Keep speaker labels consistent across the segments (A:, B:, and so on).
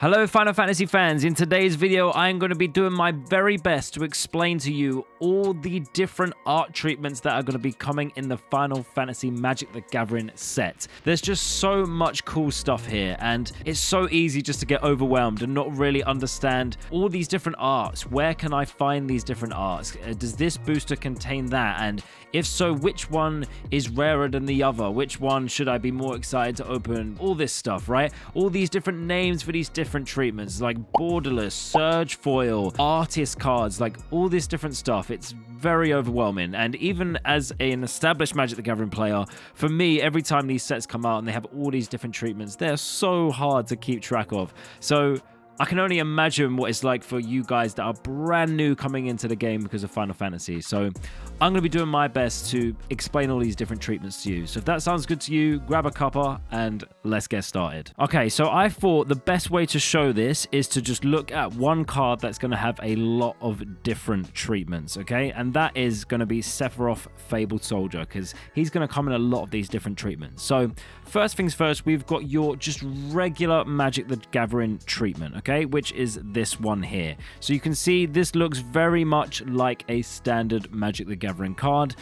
A: Hello Final Fantasy fans, in today's video I'm going to be doing my very best to explain to you all the different art treatments that are going to be coming in the Final Fantasy Magic the Gathering set. There's just so much cool stuff here and it's so easy just to get overwhelmed and not really understand all these different arts. Where can I find these different arts? Does this booster contain that? And if so, which one is rarer than the other? Which one should I be more excited to open? All this stuff, right? All these different names for these different treatments like borderless, surge foil, artist cards, like all this different stuff. It's very overwhelming. And even as an established Magic the Gathering player, for me, every time these sets come out and they have all these different treatments, they're so hard to keep track of. So I can only imagine what it's like for you guys that are brand new coming into the game because of Final Fantasy. So I'm going to be doing my best to explain all these different treatments to you. So if that sounds good to you, grab a cuppa and let's get started. Okay, so I thought the best way to show this is to just look at one card that's going to have a lot of different treatments, okay? And that is going to be Sephiroth Fabled Soldier, because he's going to come in a lot of these different treatments. So first things first, we've got your just regular Magic the Gathering treatment, okay, which is this one here. So you can see this looks very much like a standard Magic the Gathering card.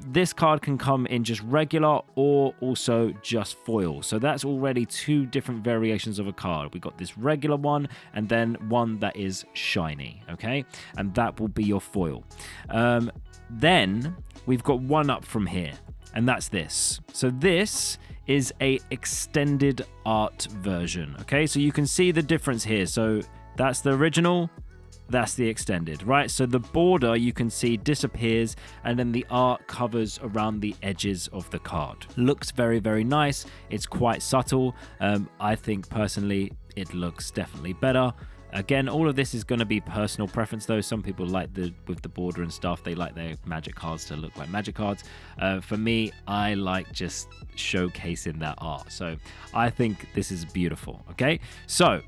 A: This card can come in just regular or also just foil. So that's already two different variations of a card. We got this regular one and then one that is shiny, okay, and that will be your foil. Then we've got one up from here, and that's this. So this is a extended art version, okay? So you can see the difference here. So that's the original, that's the extended, right? So the border you can see disappears and then the art covers around the edges of the card. Looks very, very nice. It's quite subtle. I think personally it looks definitely better. Again, all of this is going to be personal preference though. Some people like with the border and stuff, they like their Magic cards to look like Magic cards. For me, I like just showcasing that art. So I think this is beautiful, okay? So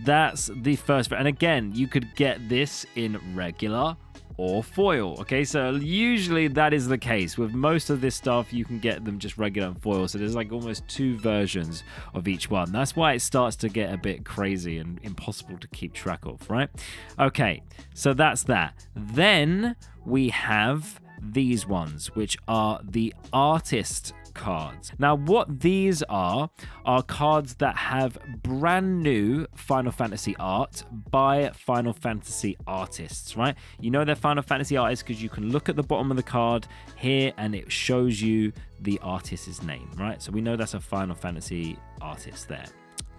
A: that's the first, and again, you could get this in regular or foil, okay? So usually that is the case. With most of this stuff, you can get them just regular and foil. So there's like almost two versions of each one. That's why it starts to get a bit crazy and impossible to keep track of, right? Okay, so that's that. Then we have these ones, which are the artist cards. Now what these are cards that have brand new Final Fantasy art by Final Fantasy artists, right? You know they're Final Fantasy artists because you can look at the bottom of the card here and it shows you the artist's name, right? So we know that's a Final Fantasy artist there.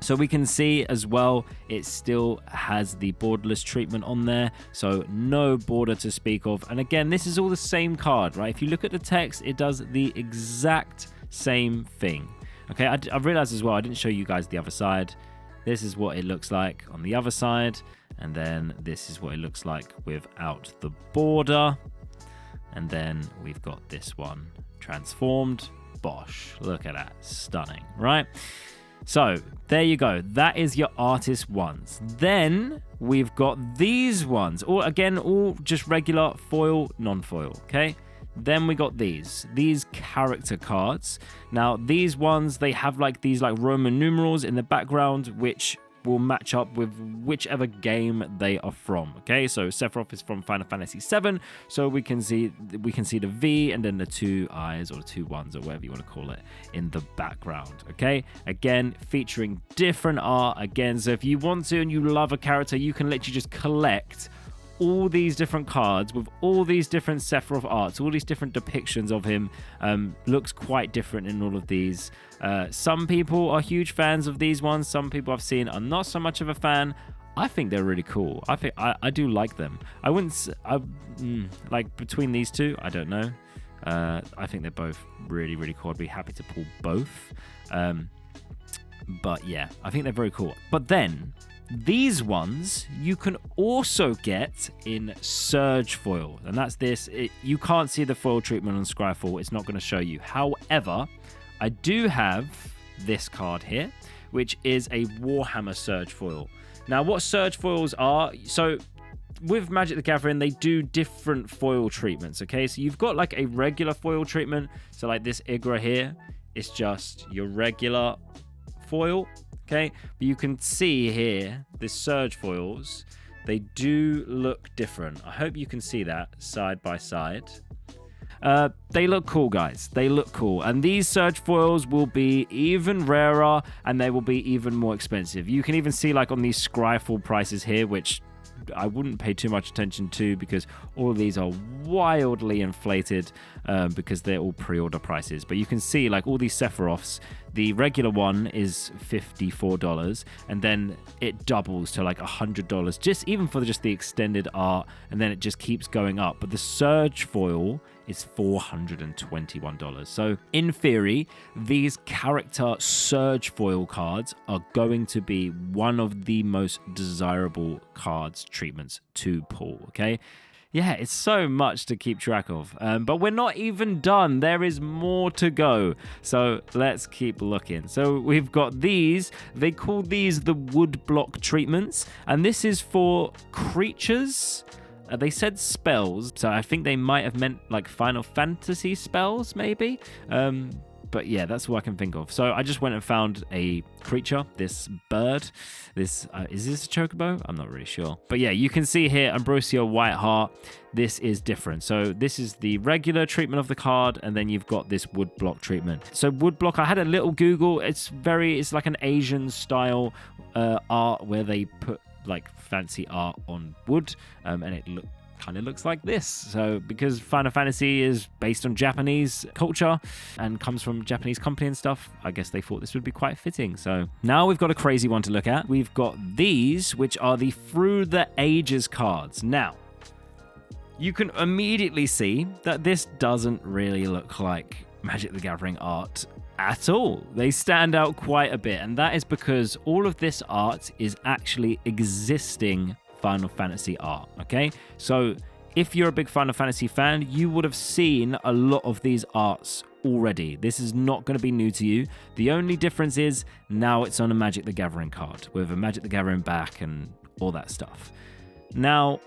A: So we can see as well, it still has the borderless treatment on there. So no border to speak of. And again, this is all the same card, right? If you look at the text, it does the exact same thing. Okay, I realized as well, I didn't show you guys the other side. This is what it looks like on the other side. And then this is what it looks like without the border. And then we've got this one transformed. Bosh, look at that, stunning, right? So there you go. That is your artist ones. Then we've got these ones. All just regular foil, non-foil. Okay. Then we got these character cards. Now these ones, they have like these like Roman numerals in the background, which will match up with whichever game they are from. Okay, so Sephiroth is from Final Fantasy VII, so we can see the V and then the two eyes or the two ones or whatever you want to call it in the background. Okay, again featuring different art again. So if you want to and you love a character, you can literally just collect all these different cards with all these different Sephiroth arts, all these different depictions of him. Looks quite different in all of these. Some people are huge fans of these ones. Some people I've seen are not so much of a fan. I think they're really cool. I do like them. I wouldn't like between these two, I don't know. I think they're both really, really cool. I'd be happy to pull both. But yeah, I think they're very cool. But then these ones you can also get in Surge Foil, and that's this. You can't see the foil treatment on Scryfall. It's not going to show you. However, I do have this card here, which is a Warhammer Surge Foil. Now, what Surge Foils are, so with Magic the Gathering, they do different foil treatments, okay? So you've got like a regular foil treatment. So like this Igra here, it's just your regular foil. okay? But you can see here, the surge foils, they do look different. I hope you can see that side by side. They look cool, guys. They look cool. And these surge foils will be even rarer, and they will be even more expensive. You can even see, like, on these Scryfall prices here, which I wouldn't pay too much attention to because all of these are wildly inflated because they're all pre-order prices. But you can see, like, all these Sephiroths, the regular one is $54, and then it doubles to like $100 just even for just the extended art, and then it just keeps going up. But the surge foil is $421. So in theory, these character surge foil cards are going to be one of the most desirable cards treatments to pull, okay? Yeah, it's so much to keep track of. But we're not even done. There is more to go. So let's keep looking. So we've got these. They call these the Woodblock Treatments. And this is for creatures. They said spells. So I think they might have meant like Final Fantasy spells, maybe. But yeah, that's what I can think of. So I just went and found a creature, this bird. This is this a chocobo? I'm not really sure. But yeah, you can see here, Ambrosio Whiteheart. This is different. So this is the regular treatment of the card, and then you've got this woodblock treatment. So woodblock, I had a little Google. It's like an Asian style art where they put like fancy art on wood, and it kind of looks like this. So because Final Fantasy is based on Japanese culture and comes from a Japanese company and stuff, I guess they thought this would be quite fitting. So now we've got a crazy one to look at. We've got these, which are the Through the Ages cards. Now, you can immediately see that this doesn't really look like Magic the Gathering art at all. They stand out quite a bit, and that is because all of this art is actually existing Final Fantasy art, okay? So if you're a big Final Fantasy fan, you would have seen a lot of these arts already. This is not going to be new to you. The only difference is now it's on a Magic the Gathering card with a Magic the Gathering back and all that stuff. Now,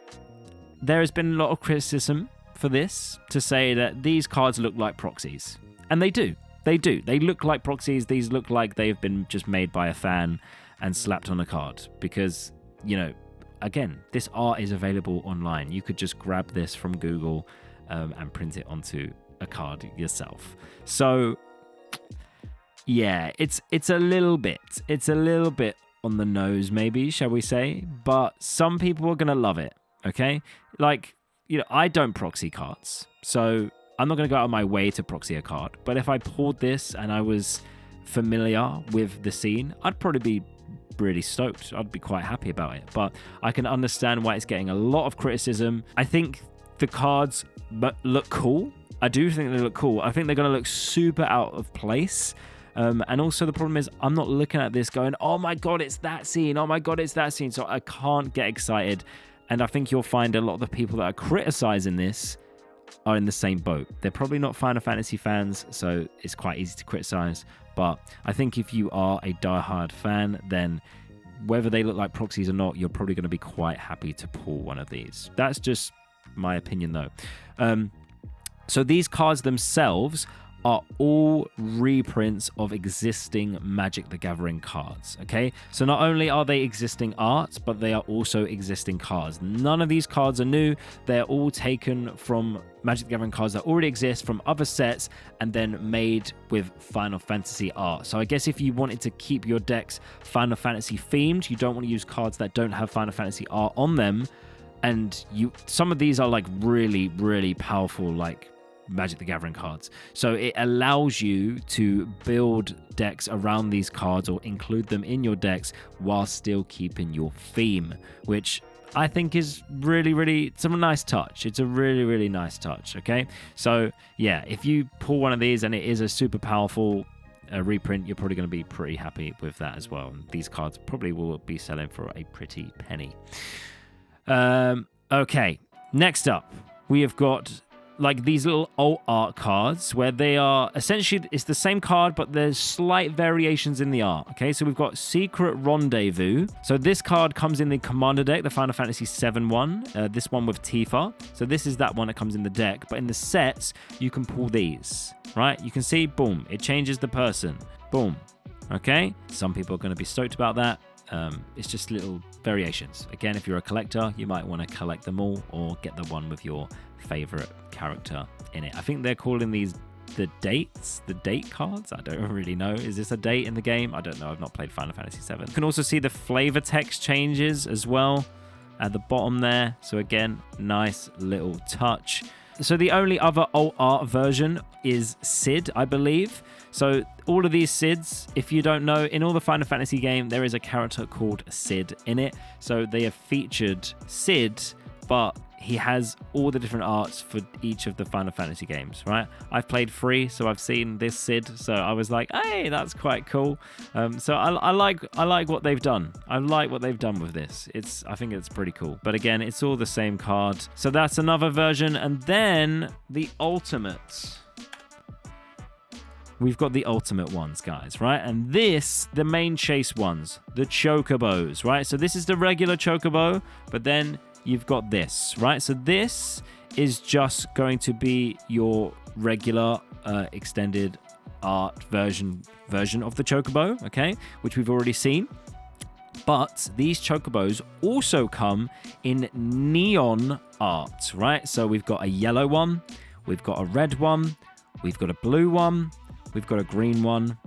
A: there has been a lot of criticism for this to say that these cards look like proxies. And they do. They do. They look like proxies. These look like they've been just made by a fan and slapped on a card because, you know, again, this art is available online. You could just grab this from Google and print it onto a card yourself. So, yeah, it's a little bit on the nose, maybe, shall we say? But some people are gonna love it. Okay, like, you know, I don't proxy cards, so I'm not gonna go out of my way to proxy a card. But if I pulled this and I was familiar with the scene, I'd probably be really stoked. I'd be quite happy about it. But I can understand why it's getting a lot of criticism. I think the cards look cool. I do think they look cool. I think they're going to look super out of place. And also the problem is I'm not looking at this going, oh my god, it's that scene. Oh my god, it's that scene. So I can't get excited. And I think you'll find a lot of the people that are criticizing this are in the same boat. They're probably not Final Fantasy fans, so it's quite easy to criticize. But I think if you are a diehard fan, then whether they look like proxies or not, you're probably going to be quite happy to pull one of these. That's just my opinion, though. So these cards themselves are all reprints of existing Magic the Gathering cards, okay? So not only are they existing art, but they are also existing cards. None of these cards are new. They're all taken from Magic the Gathering cards that already exist from other sets and then made with Final Fantasy art. So I guess if you wanted to keep your decks Final Fantasy themed, you don't want to use cards that don't have Final Fantasy art on them, and some of these are like really, really powerful, like Magic the Gathering cards. So it allows you to build decks around these cards or include them in your decks while still keeping your theme, which I think is really, it's a nice touch. It's a really nice touch, okay? So yeah, if you pull one of these and it is a super powerful reprint, you're probably going to be pretty happy with that as well. And these cards probably will be selling for a pretty penny. Okay, next up, we have got like these little alt art cards where they are essentially, it's the same card, but there's slight variations in the art. Okay, so we've got Secret Rendezvous. So this card comes in the Commander deck, the Final Fantasy VII one, this one with Tifa. So this is that one that comes in the deck, but in the sets, you can pull these, right? You can see, boom, it changes the person. Boom. Okay, some people are going to be stoked about that. It's just little variations. Again, if you're a collector, you might want to collect them all or get the one with your favorite character in it. I think they're calling these the date cards. I don't really know. Is this a date in the game? I don't know. I've not played Final Fantasy VII. You can also see the flavor text changes as well at the bottom there. So again, nice little touch. So the only other alt art version is Sid, I believe. So all of these Sids, if you don't know, in all the Final Fantasy game, there is a character called Sid in it. So they have featured Sid, but he has all the different arts for each of the Final Fantasy games, right? I've played 3, so I've seen this Sid, so I was like, hey, that's quite cool. So I like what they've done. I like what they've done with this. I think it's pretty cool. But again, it's all the same card. So that's another version. And then the ultimate. We've got the ultimate ones, guys, right? And this, the main chase ones, the Chocobos, right? So this is the regular Chocobo, but then you've got this, right? So this is just going to be your regular extended art version of the Chocobo, okay? Which we've already seen. But these Chocobos also come in neon art, right? So we've got a yellow one, we've got a red one, we've got a blue one, we've got a green one,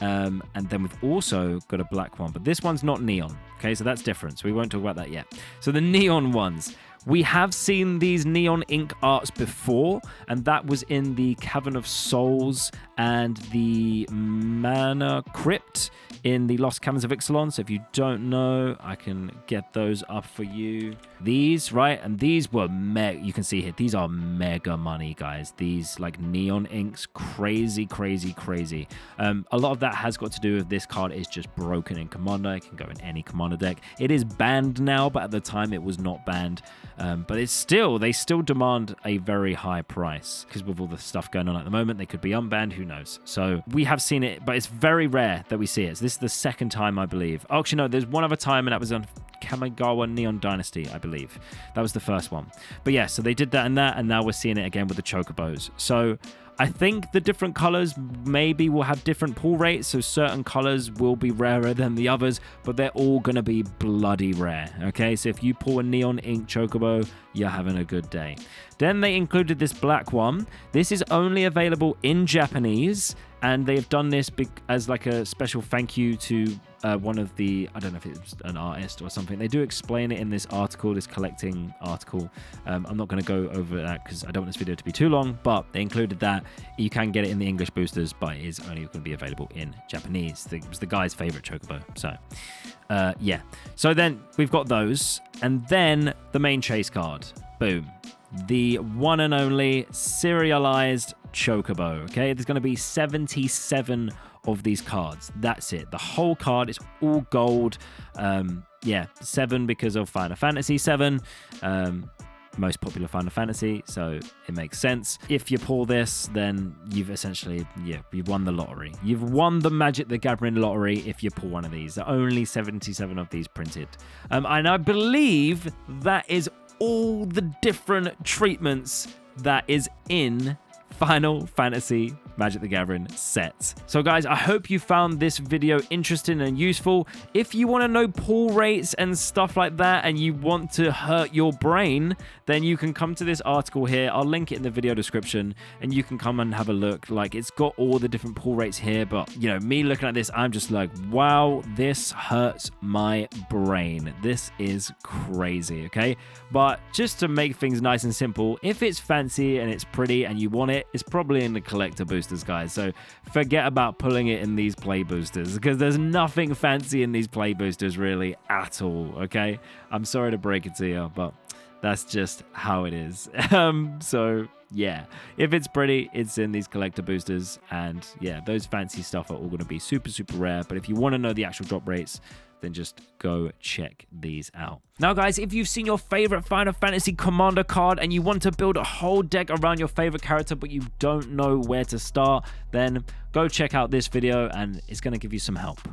A: and then we've also got a black one, but this one's not neon. Okay, so that's different. So we won't talk about that yet. So the neon ones. We have seen these neon ink arts before, and that was in the Cavern of Souls and the Mana Crypt in the Lost Caverns of Ixalan. So if you don't know, I can get those up for you. These, right? And these were you can see here, these are mega money, guys. These like neon inks, crazy, crazy, crazy. A lot of that has got to do with this card is just broken in Commander. It can go in any Commander deck. It is banned now, but at the time it was not banned. But they still demand a very high price because with all the stuff going on at the moment, they could be unbanned. Who knows? So we have seen it, but it's very rare that we see it. So this is the second time, I believe. Oh, actually, no, there's one other time, and that was on Kamigawa Neon Dynasty, I believe. That was the first one. But yeah, so they did that, and now we're seeing it again with the Chocobos. So I think the different colors maybe will have different pull rates, so certain colors will be rarer than the others, but they're all going to be bloody rare, okay? So if you pull a neon ink Chocobo, you're having a good day. Then they included this black one. This is only available in Japanese, and they've done this as like a special thank you to one of the, I don't know if it's an artist or something. They do explain it in this article, this collecting article. I'm not going to go over that because I don't want this video to be too long, but they included that. You can get it in the English boosters, but it is only going to be available in Japanese. It was the guy's favorite Chocobo. So, yeah. So then we've got those. And then the main chase card. Boom. The one and only Serialized Chocobo. Okay, there's going to be 77 of these cards. That's it. The whole card is all gold. Yeah, 7 because of Final Fantasy 7. Most popular Final Fantasy, so it makes sense. If you pull this, then you've essentially, you've won the lottery. You've won the Magic the Gathering lottery if you pull one of these. There are only 77 of these printed. And I believe that is all the different treatments that is in Final Fantasy Magic the Gathering sets. So guys, I hope you found this video interesting and useful. If you want to know pull rates and stuff like that and you want to hurt your brain, then you can come to this article here. I'll link it in the video description and you can come and have a look. Like, it's got all the different pull rates here, but you know, me looking at this, I'm just like, wow, this hurts my brain. This is crazy, okay? But just to make things nice and simple, if it's fancy and it's pretty and you want it, it's probably in the collector boosters, guys. So forget about pulling it in these play boosters because there's nothing fancy in these play boosters really at all, okay? I'm sorry to break it to you, but that's just how it is. So yeah, if it's pretty, it's in these collector boosters, and yeah, those fancy stuff are all going to be super, super rare. But if you want to know the actual drop rates, then just go check these out. Now, guys, if you've seen your favorite Final Fantasy Commander card and you want to build a whole deck around your favorite character, but you don't know where to start, then go check out this video and it's going to give you some help.